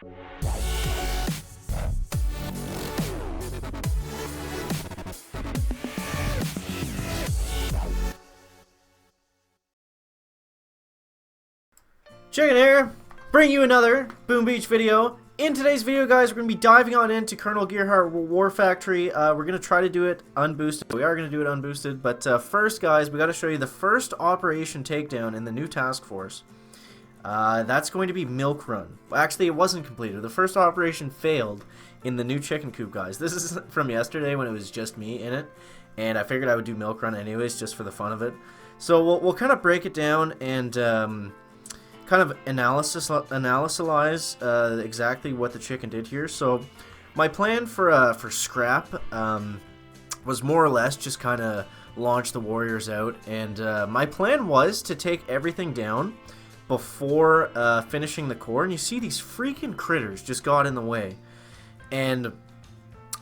Chicken here, bring you another Boom Beach video. In today's video, guys, we're going to be diving on into Colonel Gearhart War Factory. We're going to try to do it unboosted. We are going to do it unboosted, but first, guys, we got to show you the first Operation Takedown in the new task force. That's going to be Milk Run. Actually, it wasn't completed. The first operation failed in the new chicken coop, guys. This is from yesterday when it was just me in it, and I figured I would do Milk Run anyways, just for the fun of it. So we'll kind of break it down and kind of analyze exactly what the chicken did here. So my plan for scrap was more or less just kind of launch the warriors out, and my plan was to take everything down before finishing the core. And you see these freaking critters just got in the way, and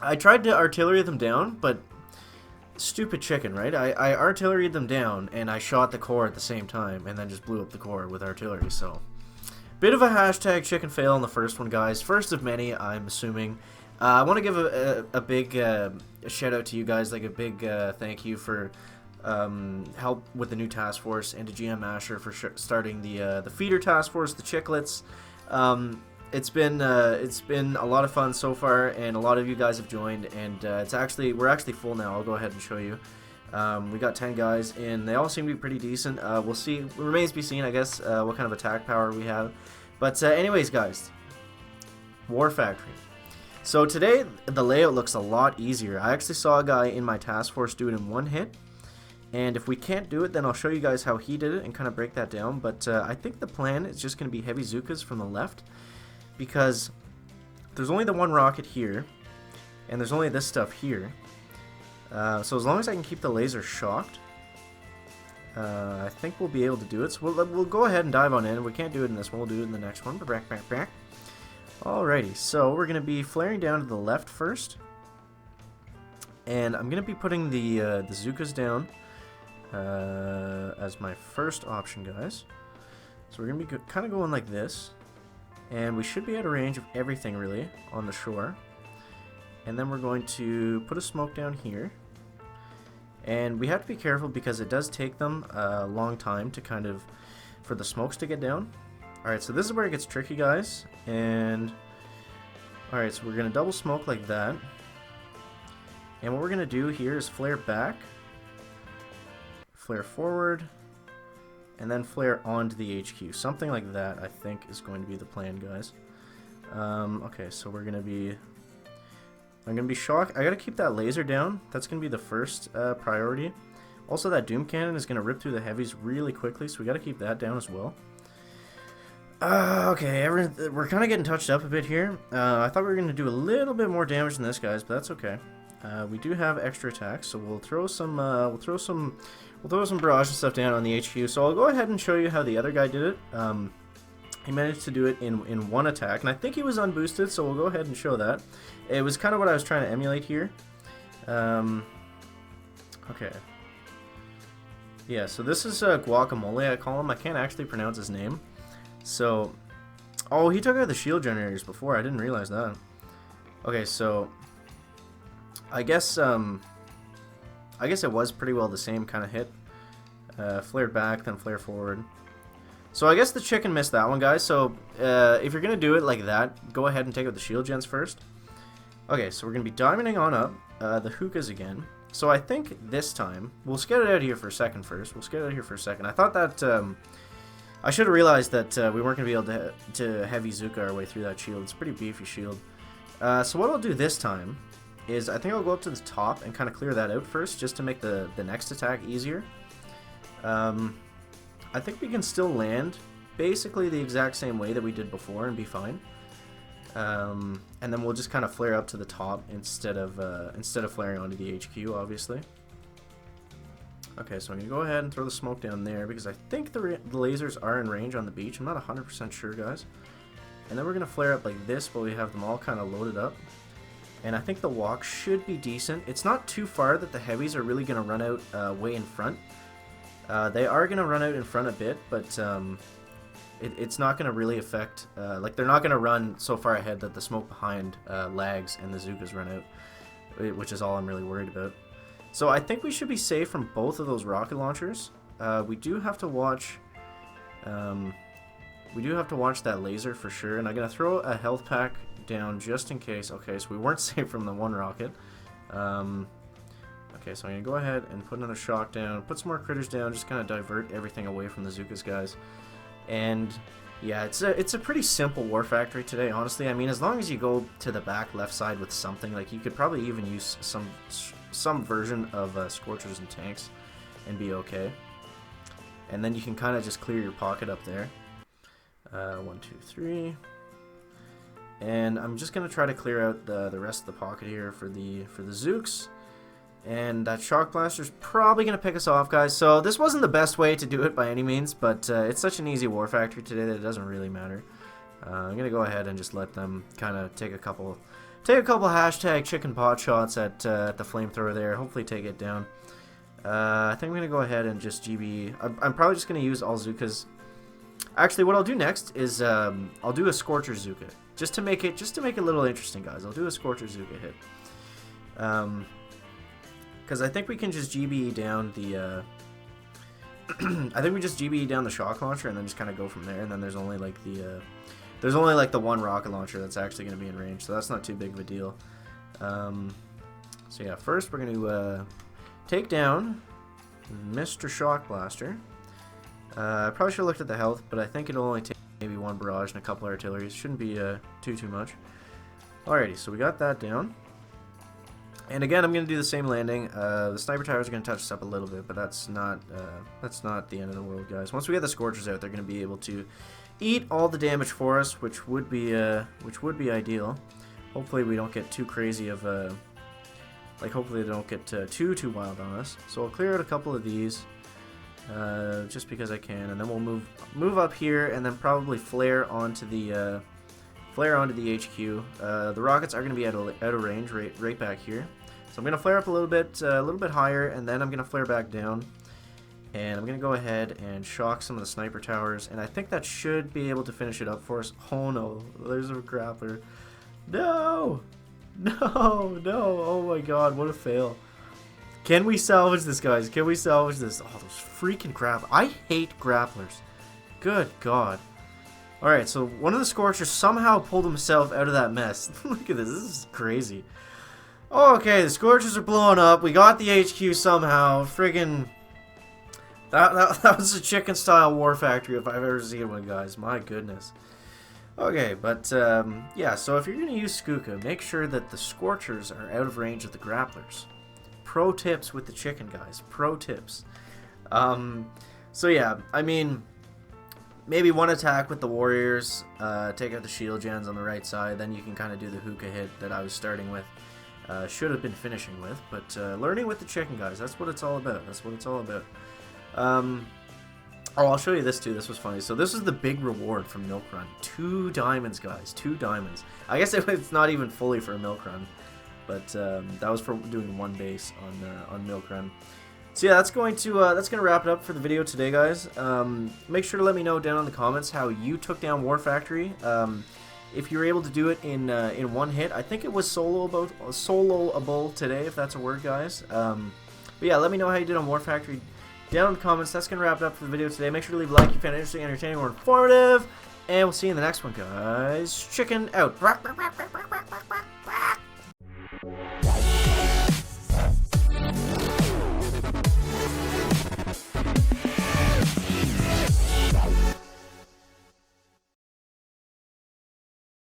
I tried to artillery them down, but stupid chicken, right? I artilleried them down and I shot the core at the same time and then just blew up the core with artillery. So bit of a hashtag chicken fail on the first one, guys. First of many, I'm assuming. I want to give a big shout out to you guys, like a big thank you for help with the new task force, and to GM Asher for starting the feeder task force, the chicklets. It's been a lot of fun so far, and a lot of you guys have joined, and we're actually full now. I'll go ahead and show you. We got 10 guys, and they all seem to be pretty decent. We'll see. It remains to be seen, I guess, what kind of attack power we have. But anyways, guys, War Factory. So today the layout looks a lot easier. I actually saw a guy in my task force do it in one hit, and if we can't do it, then I'll show you guys how he did it and kind of break that down. But I think the plan is just going to be heavy Zookas from the left, because there's only the one rocket here, and there's only this stuff here. So as long as I can keep the laser shocked, I think we'll be able to do it. So we'll go ahead and dive on in. If we can't do it in this one, we'll do it in the next one. Back. Alrighty, so we're going to be flaring down to the left first. And I'm going to be putting the Zookas down as my first option, guys. So we're going to be kind of going like this. And we should be out of range of everything, really, on the shore. And then we're going to put a smoke down here. And we have to be careful because it does take them a long time to for the smokes to get down. Alright, so this is where it gets tricky, guys. And alright, so we're going to double smoke like that. And what we're going to do here is flare back, flare forward, and then flare onto the HQ. Something like that, I think, is going to be the plan, guys. Okay, so I'm gonna be shocked. I gotta keep that laser down. That's gonna be the first priority. Also, that Doom Cannon is gonna rip through the heavies really quickly, so we gotta keep that down as well. Okay, we're kind of getting touched up a bit here. I thought we were gonna do a little bit more damage than this, guys, but that's okay. We do have extra attacks, so we'll throw some barrage and stuff down on the HQ. So I'll go ahead and show you how the other guy did it. He managed to do it in one attack, and I think he was unboosted, so we'll go ahead and show that. It was kind of what I was trying to emulate here. Okay. Yeah, so this is Guacamole, I call him. I can't actually pronounce his name. So, oh, he took out the shield generators before. I didn't realize that. Okay, so I guess it was pretty well the same kind of hit. Flared back, then flare forward. So I guess the chicken missed that one, guys. So if you're going to do it like that, go ahead and take out the shield gens first. Okay, so we're going to be diamonding on up the hookahs again. So I think this time, we'll get it out here for a second first. I thought that, I should have realized that we weren't going to be able to heavy Zooka our way through that shield. It's a pretty beefy shield. So what I'll do this time is I think I'll go up to the top and kind of clear that out first, just to make the next attack easier. I think we can still land basically the exact same way that we did before and be fine. And then we'll just kind of flare up to the top instead of flaring onto the HQ, obviously. Okay, so I'm going to go ahead and throw the smoke down there because I think the lasers are in range on the beach. I'm not 100% sure, guys. And then we're going to flare up like this, but we have them all kind of loaded up. And I think the walk should be decent. It's not too far that the heavies are really going to run out way in front. They are going to run out in front a bit, but it's not going to really affect, like they're not going to run so far ahead that the smoke behind lags and the Zookas run out, which is all I'm really worried about. So I think we should be safe from both of those rocket launchers. We do have to watch that laser for sure, and I'm going to throw a health pack down just in case. Okay, so we weren't safe from the one rocket. Okay, so I'm going to go ahead and put another shock down, put some more critters down, just kind of divert everything away from the Zookas guys. And yeah, it's a pretty simple war factory today, honestly. I mean, as long as you go to the back left side with something, like you could probably even use some version of Scorchers and tanks and be okay. And then you can kind of just clear your pocket up there. 1, 2, 3. And I'm just gonna try to clear out the rest of the pocket here for the Zooks. And that shock blaster is probably gonna pick us off, guys. So this wasn't the best way to do it by any means, but it's such an easy war factory today that it doesn't really matter. I'm gonna go ahead and just let them kind of take a couple hashtag chicken pot shots at the flamethrower there. Hopefully take it down. I think I'm gonna go ahead and just GB. I'm probably just gonna use all Zookas. Actually, what I'll do next is I'll do a Scorcher Zooka just to make it a little interesting, guys. I'll do a Scorcher Zooka hit. Because I think we can just GBE down the I think we just GBE down the shock launcher and then just kind of go from there. And then there's only like the one rocket launcher that's actually going to be in range, so that's not too big of a deal. So yeah, first we're going to take down Mr. Shock Blaster. I probably should have looked at the health, but I think it'll only take maybe one barrage and a couple artilleries. Shouldn't be too much. Alrighty, so we got that down. And again, I'm going to do the same landing. The sniper towers are going to touch us up a little bit, but that's not the end of the world, guys. Once we get the Scorchers out, they're going to be able to eat all the damage for us, which would be ideal. Hopefully, we don't get too crazy of hopefully they don't get too wild on us. So I'll clear out a couple of these, just because I can, and then we'll move up here, and then probably flare onto the HQ. The rockets are going to be out of range right back here. So I'm going to flare up a little bit higher, and then I'm going to flare back down. And I'm going to go ahead and shock some of the sniper towers, and I think that should be able to finish it up for us. Oh no, there's a grappler. No! No, no, oh my god, what a fail. Can we salvage this, guys? Can we salvage this? Oh, those freaking grapplers. I hate grapplers. Good god. Alright, so one of the Scorchers somehow pulled himself out of that mess. Look at this is crazy. Okay, the Scorchers are blowing up. We got the HQ somehow. Friggin' that was a chicken-style war factory if I've ever seen one, guys. My goodness. Okay, but yeah, so if you're going to use Skuka, make sure that the Scorchers are out of range of the grapplers. Pro tips with the chicken, guys. Pro tips. So yeah, I mean, maybe one attack with the warriors, take out the shield gens on the right side, then you can kind of do the hookah hit that I was starting with. Should have been finishing with, but learning with the chicken, guys, that's what it's all about. That's what it's all about. Oh, I'll show you this too. This was funny. So this is the big reward from Milk Run. 2 diamonds, guys. 2 diamonds. I guess it's not even fully for a Milk Run, but that was for doing 1 base on Milk Run. So yeah, that's gonna wrap it up for the video today, guys. Make sure to let me know down in the comments how you took down War Factory. If you were able to do it in 1 hit. I think it was soloable today, if that's a word, guys. But yeah, let me know how you did on War Factory down in the comments. That's gonna wrap it up for the video today. Make sure to leave a like if you found it interesting, entertaining, or informative. And we'll see you in the next one, guys. Chicken out.